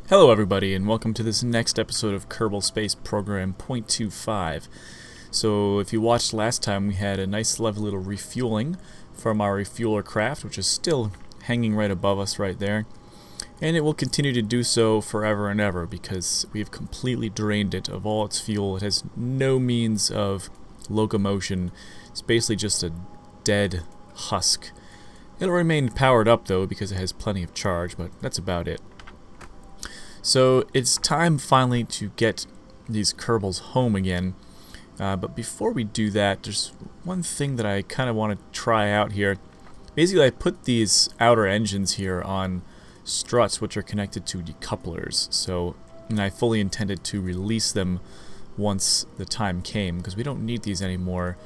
Hello everybody, and welcome to this next episode of Kerbal Space Program .25. So if you watched last time, we had a nice lovely little refueling from our refueler craft, which is still hanging right above us right there. And it will continue to do so forever and ever because we've completely drained it of all its fuel. It has no means of locomotion. It's basically just a dead husk. It'll remain powered up though because it has plenty of charge, but that's about it. So it's time finally to get these Kerbals home again, but before we do that, there's one thing that I kind of want to try out here. Basically, I put these outer engines here on struts which are connected to decouplers, and I fully intended to release them once the time came, because we don't need these anymore.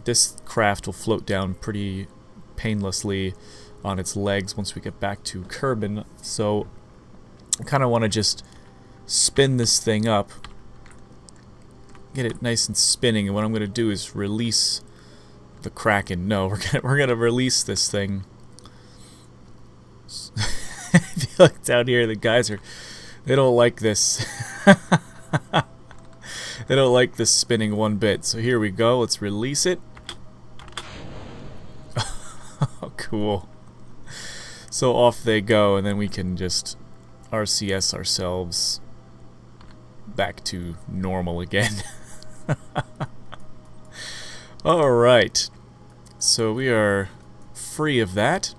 This craft will float down pretty painlessly on its legs once we get back to Kerbin, so I kind of want to just spin this thing up, get it nice and spinning, and what I'm going to do is release the Kraken. No, we're gonna release this thing. If you look down here, the guys they don't like this. They don't like this spinning one bit. So here we go. Let's release it. Oh, cool. So off they go, and then we can just RCS ourselves back to normal again. Alright, so we are free of that.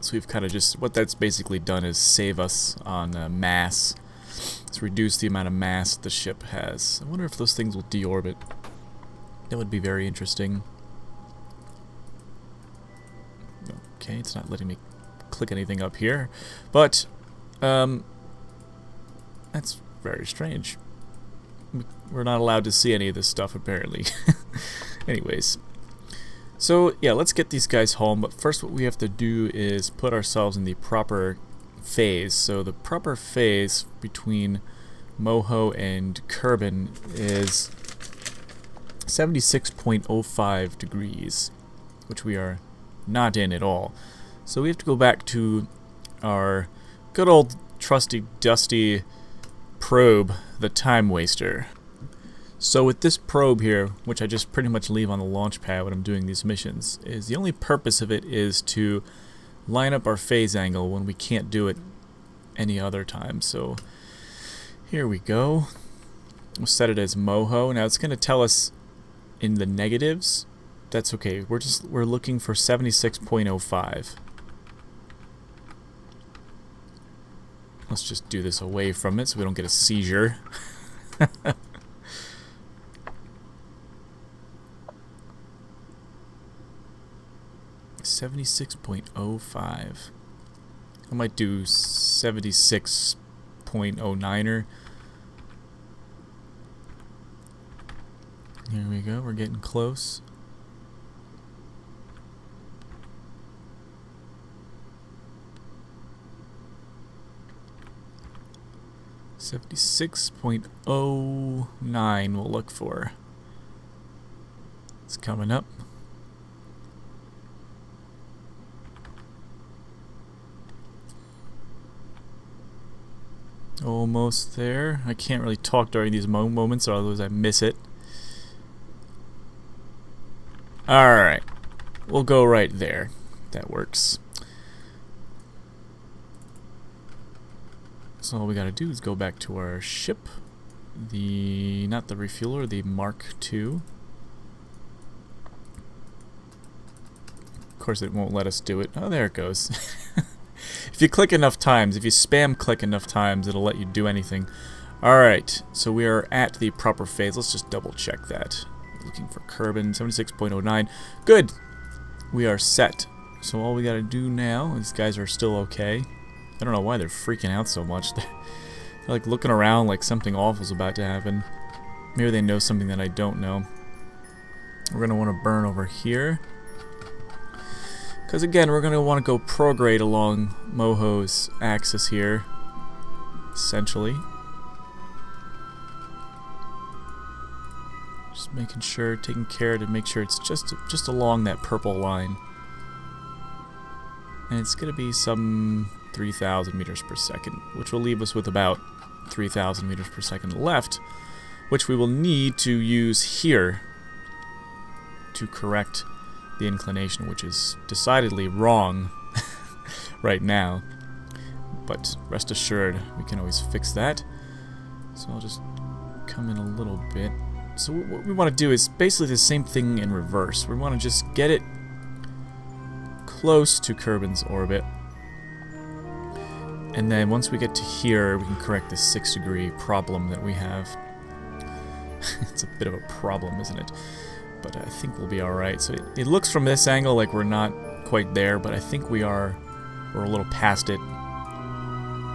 So we've kind of just, what that's basically done is save us on mass. It's reduced the amount of mass the ship has. I wonder if those things will deorbit. That would be very interesting. Okay, it's not letting me click anything up here, but that's very strange. We're not allowed to see any of this stuff, apparently. Anyways. So, yeah, let's get these guys home, but first what we have to do is put ourselves in the proper phase. So the proper phase between Moho and Kerbin is 76.05 degrees, which we are not in at all. So we have to go back to our good old trusty dusty probe, the Time Waster. So with this probe here, which I just pretty much leave on the launch pad when I'm doing these missions, is the only purpose of it is to line up our phase angle when we can't do it any other time. So here we go. We'll set it as Moho. Now it's going to tell us in the negatives. That's okay. We're looking for 76.05. Let's just do this away from it so we don't get a seizure. 76.05. I might do 76.09er. Here we go, we're getting close. .09 we'll look for. It's coming up. Almost there. I can't really talk during these moments, or otherwise I miss it. Alright. We'll go right there. That works. So all we gotta do is go back to our ship. Not the refueler, the Mark II. Of course it won't let us do it. Oh, there it goes. If you click enough times, if you spam click enough times, it'll let you do anything. Alright, so we are at the proper phase. Let's just double check that. Looking for Kerbin, 76.09. Good! We are set. So all we gotta do now, these guys are still okay. I don't know why they're freaking out so much. They're like looking around like something awful's about to happen. Maybe they know something that I don't know. We're gonna want to burn over here. Because again, we're going to want to go prograde along Moho's axis here, essentially. Just making sure, taking care to make sure it's just along that purple line. And it's going to be some 3,000 meters per second, which will leave us with about 3,000 meters per second left, which we will need to use here to correct the inclination, which is decidedly wrong right now. But rest assured, we can always fix that. So I'll just come in a little bit. So what we want to do is basically the same thing in reverse. We want to just get it close to Kerbin's orbit. And then once we get to here, we can correct this 6-degree problem that we have. It's a bit of a problem, isn't it? But I think we'll be alright. So it looks from this angle like we're not quite there, but I think we're a little past it.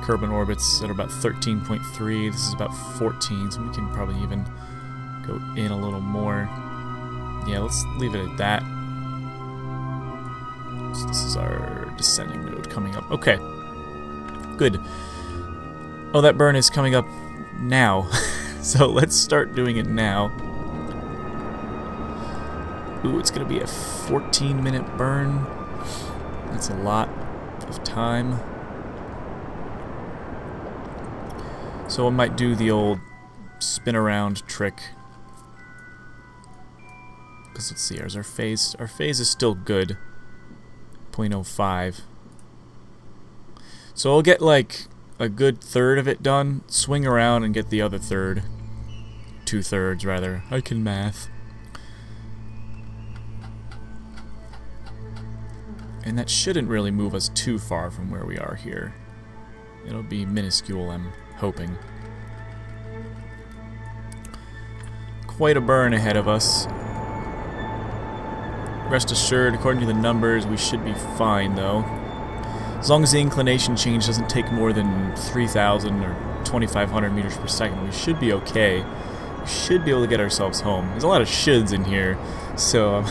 Kerbin orbits at about 13.3. This is about 14, so we can probably even go in a little more. Yeah, let's leave it at that. So this is our descending node coming up. Okay, good. Oh, that burn is coming up now. So let's start doing it now. Ooh, it's going to be a 14-minute burn. That's a lot of time. So I might do the old spin around trick. Because let's see, our phase is still good. 0.05. So I'll get like a good third of it done, swing around and get the other third. 2/3 rather. I can math. And that shouldn't really move us too far from where we are here. It'll be minuscule, I'm hoping. Quite a burn ahead of us. Rest assured, according to the numbers, we should be fine, though. As long as the inclination change doesn't take more than 3,000 or 2,500 meters per second, we should be okay. We should be able to get ourselves home. There's a lot of shoulds in here, so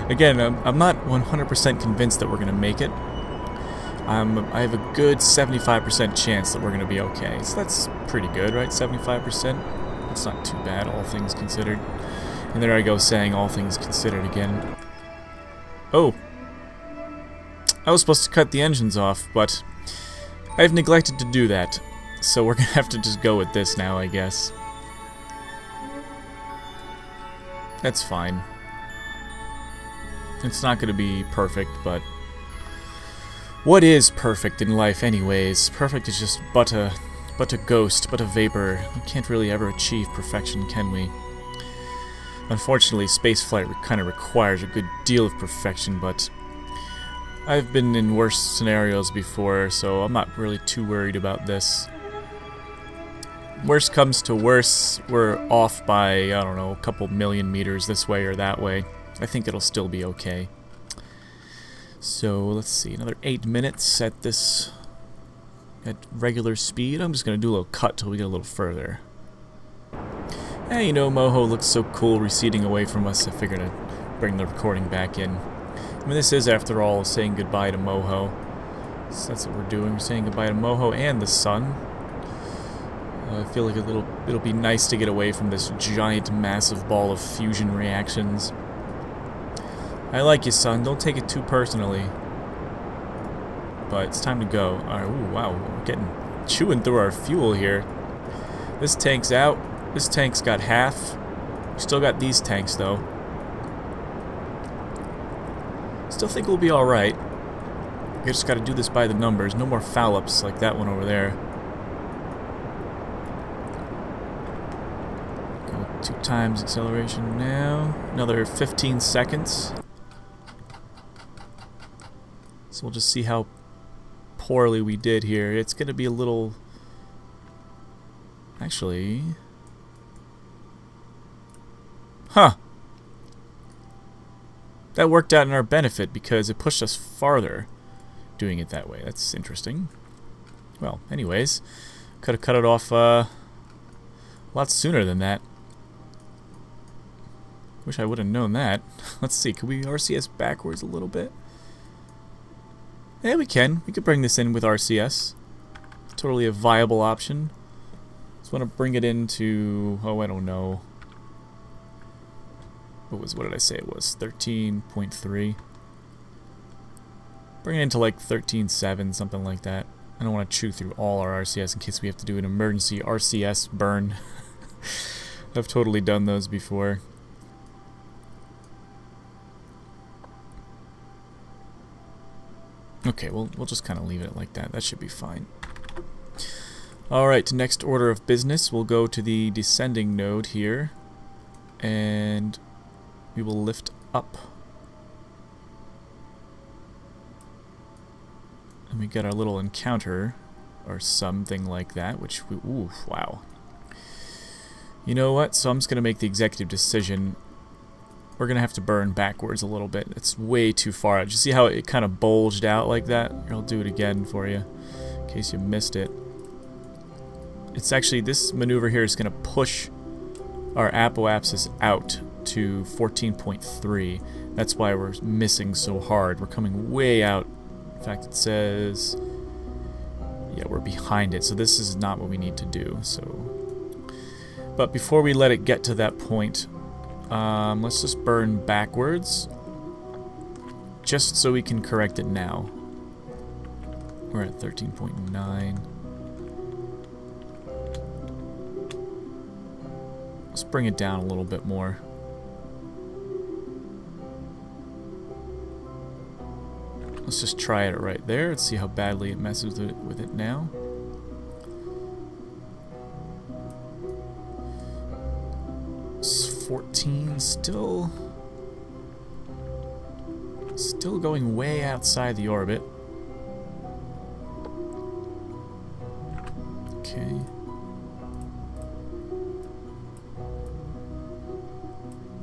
again, I'm not 100% convinced that we're going to make it. I have a good 75% chance that we're going to be okay. So that's pretty good, right? 75%? That's not too bad, all things considered. And there I go saying all things considered again. Oh! I was supposed to cut the engines off, but I've neglected to do that. So we're going to have to just go with this now, I guess. That's fine. It's not going to be perfect, but what is perfect in life anyways? Perfect is just but a ghost, but a vapor. We can't really ever achieve perfection, can we? Unfortunately, spaceflight kind of requires a good deal of perfection, but I've been in worse scenarios before, so I'm not really too worried about this. Worst comes to worse, we're off by, I don't know, a couple million meters this way or that way. I think it'll still be okay. So, let's see, another 8 minutes at regular speed. I'm just going to do a little cut till we get a little further. Hey, you know, Moho looks so cool receding away from us, I figured I'd bring the recording back in. I mean, this is, after all, saying goodbye to Moho. So that's what we're doing, we're saying goodbye to Moho and the sun. I feel like it'll be nice to get away from this giant, massive ball of fusion reactions. I like you, son. Don't take it too personally. But it's time to go. Alright, ooh, wow, we're chewing through our fuel here. This tank's out. This tank's got half. We still got these tanks, though. Still think we'll be alright. We just gotta do this by the numbers. No more foul-ups like that one over there. 2 times acceleration now. Another 15 seconds. So we'll just see how poorly we did here. It's going to be a little... Actually... Huh! That worked out in our benefit because it pushed us farther doing it that way. That's interesting. Well, anyways, could have cut it off a lot sooner than that. Wish I would have known that. Let's see, could we RCS backwards a little bit? Yeah, we can. We could bring this in with RCS. Totally a viable option. Just want to bring it into... Oh, I don't know. What did I say it was? 13.3. Bring it into like 13.7, something like that. I don't want to chew through all our RCS in case we have to do an emergency RCS burn. I've totally done those before. Okay, we'll just kind of leave it like that. That should be fine. Alright, next order of business, we'll go to the descending node here, and we will lift up. And we get our little encounter, or something like that, which we... Ooh, wow. You know what? So I'm just going to make the executive decision. We're going to have to burn backwards a little bit. It's way too far out. Did you see how it kind of bulged out like that? Here, I'll do it again for you, in case you missed it. It's actually, this maneuver here is going to push our apoapsis out to 14.3. That's why we're missing so hard. We're coming way out. In fact, it says, yeah, we're behind it. So this is not what we need to do. But before we let it get to that point, let's just burn backwards, just so we can correct it now. We're at 13.9. Let's bring it down a little bit more. Let's just try it right there and see how badly it messes with it now. It's 14, still going way outside the orbit. Okay.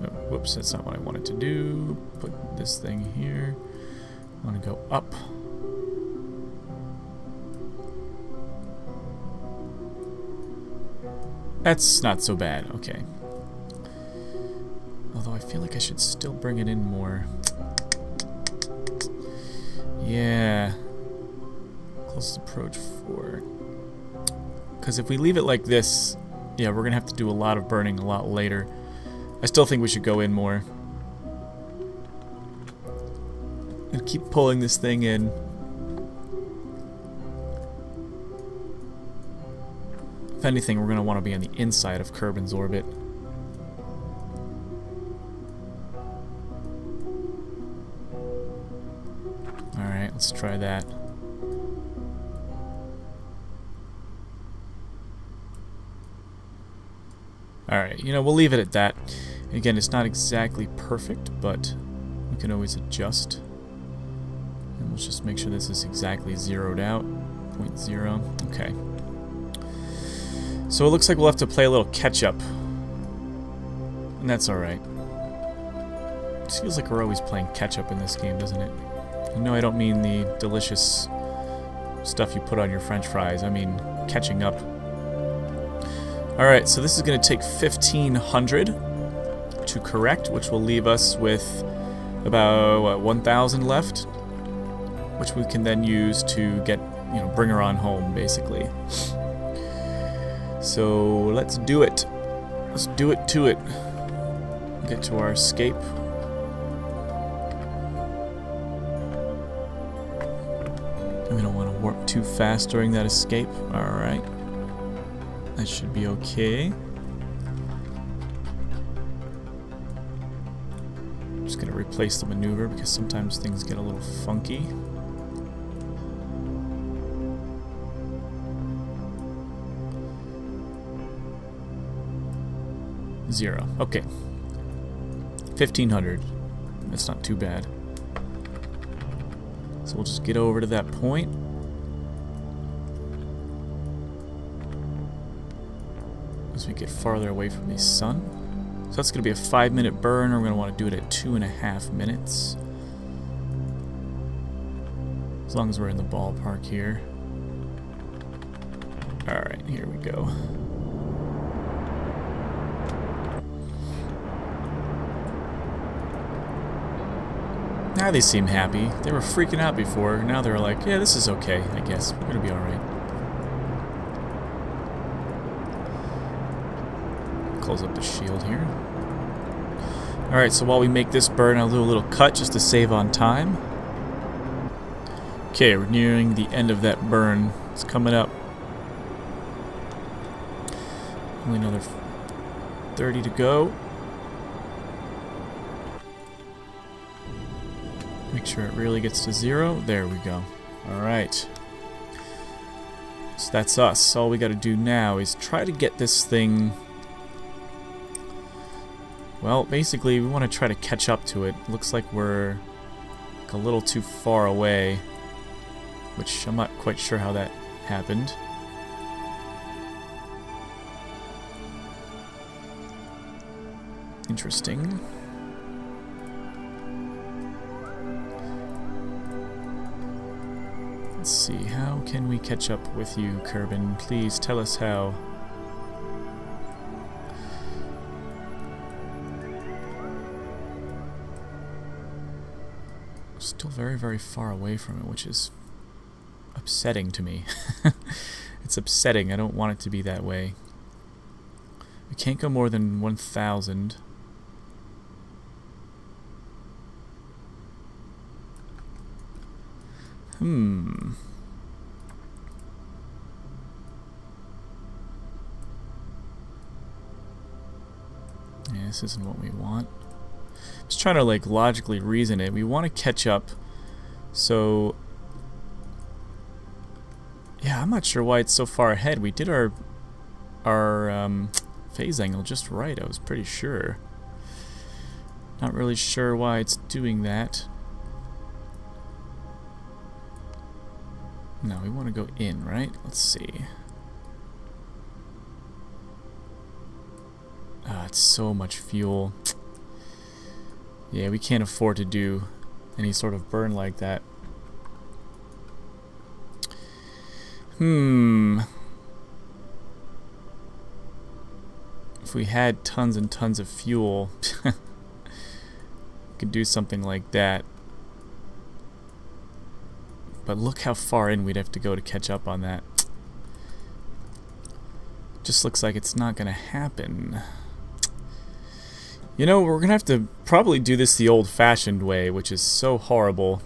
Oh, whoops, that's not what I wanted to do. Put this thing here. I want to go up. That's not so bad, okay. Although I feel like I should still bring it in more. Yeah. Closest approach 4. Because if we leave it like this, yeah, we're going to have to do a lot of burning a lot later. I still think we should go in more. And keep pulling this thing in. If anything, we're going to want to be on the inside of Kerbin's orbit. Alright, let's try that. Alright, you know, we'll leave it at that. Again, it's not exactly perfect, but we can always adjust. And let's just make sure this is exactly zeroed out. 0.0. Okay. So it looks like we'll have to play a little catch-up. And that's alright. It feels like we're always playing catch-up in this game, doesn't it? No, I don't mean the delicious stuff you put on your french fries. I mean catching up. Alright, so this is going to take 1,500 to correct, which will leave us with about, what, 1,000 left? Which we can then use to get, you know, bring her on home, basically. So let's do it. Let's do it to it. Get to our escape. We don't want to warp too fast during that escape. Alright. That should be okay. I'm just going to replace the maneuver because sometimes things get a little funky. Zero. Okay. 1,500. That's not too bad. So we'll just get over to that point. As we get farther away from the sun. So that's going to be a 5-minute burn. We're going to want to do it at 2.5 minutes. As long as we're in the ballpark here. Alright, here we go. Now they seem happy. They were freaking out before. Now they're like, yeah, this is okay, I guess. We're gonna be alright. Close up the shield here. Alright, so while we make this burn, I'll do a little cut just to save on time. Okay, we're nearing the end of that burn. It's coming up. Only another 30 to go. Make sure it really gets to 0. There we go. Alright. So that's us. All we gotta do now is try to get this thing... Well, basically, we want to try to catch up to it. Looks like we're a little too far away, which I'm not quite sure how that happened. Interesting. Let's see, how can we catch up with you, Kerbin? Please tell us how. Still very, very far away from it, which is upsetting to me. It's upsetting. I don't want it to be that way. We can't go more than 1,000. Yeah, this isn't what we want. Just trying to like logically reason it. We want to catch up, so yeah, I'm not sure why it's so far ahead. We did our phase angle just right. I was pretty sure. Not really sure why it's doing that. No, we want to go in, right? Let's see. Ah, it's so much fuel. Yeah, we can't afford to do any sort of burn like that. If we had tons and tons of fuel, we could do something like that. But look how far in we'd have to go to catch up on that. Just looks like it's not gonna happen. You know, we're gonna have to probably do this the old-fashioned way, which is so horrible.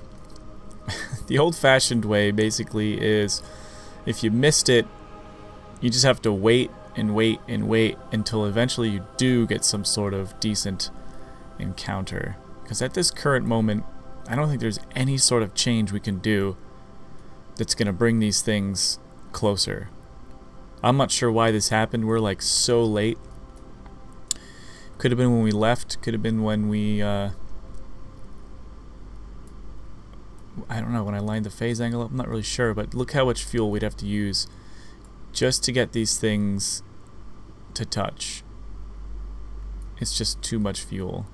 The old-fashioned way basically is, if you missed it, you just have to wait and wait and wait until eventually you do get some sort of decent encounter. Because at this current moment, I don't think there's any sort of change we can do that's gonna bring these things closer. I'm not sure why this happened. We're like so late. Could have been when we left, could have been when we, I don't know, when I lined the phase angle up, I'm not really sure, but look how much fuel we'd have to use just to get these things to touch. It's just too much fuel.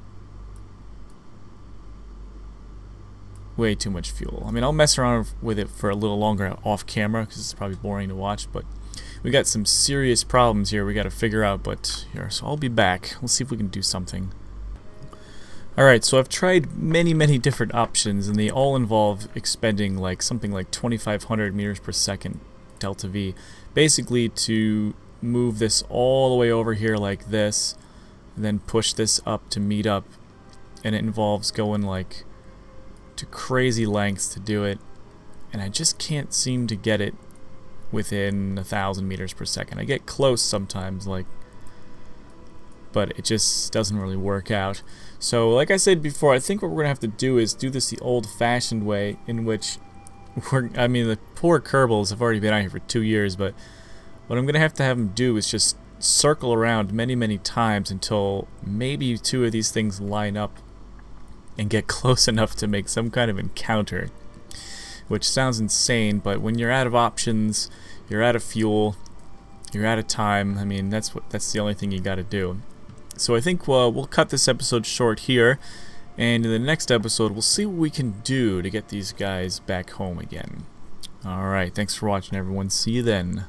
Way too much fuel. I mean, I'll mess around with it for a little longer off camera, because it's probably boring to watch, but we got some serious problems here we got to figure out, but here, so I'll be back. We'll see if we can do something. Alright, so I've tried many different options, and they all involve expending like something like 2,500 meters per second delta V, basically to move this all the way over here like this, and then push this up to meet up, and it involves going like to crazy lengths to do it, and I just can't seem to get it within 1,000 meters per second. I get close sometimes, like, but it just doesn't really work out. So like I said before, I think what we're gonna have to do is do this the old-fashioned way, in which I mean, the poor Kerbals have already been out here for 2 years, but what I'm gonna have to have them do is just circle around many times until maybe 2 of these things line up and get close enough to make some kind of encounter. Which sounds insane, but when you're out of options, you're out of fuel, you're out of time, I mean, that's the only thing you gotta do. So I think we'll cut this episode short here, and in the next episode we'll see what we can do to get these guys back home again. Alright, thanks for watching everyone, see you then.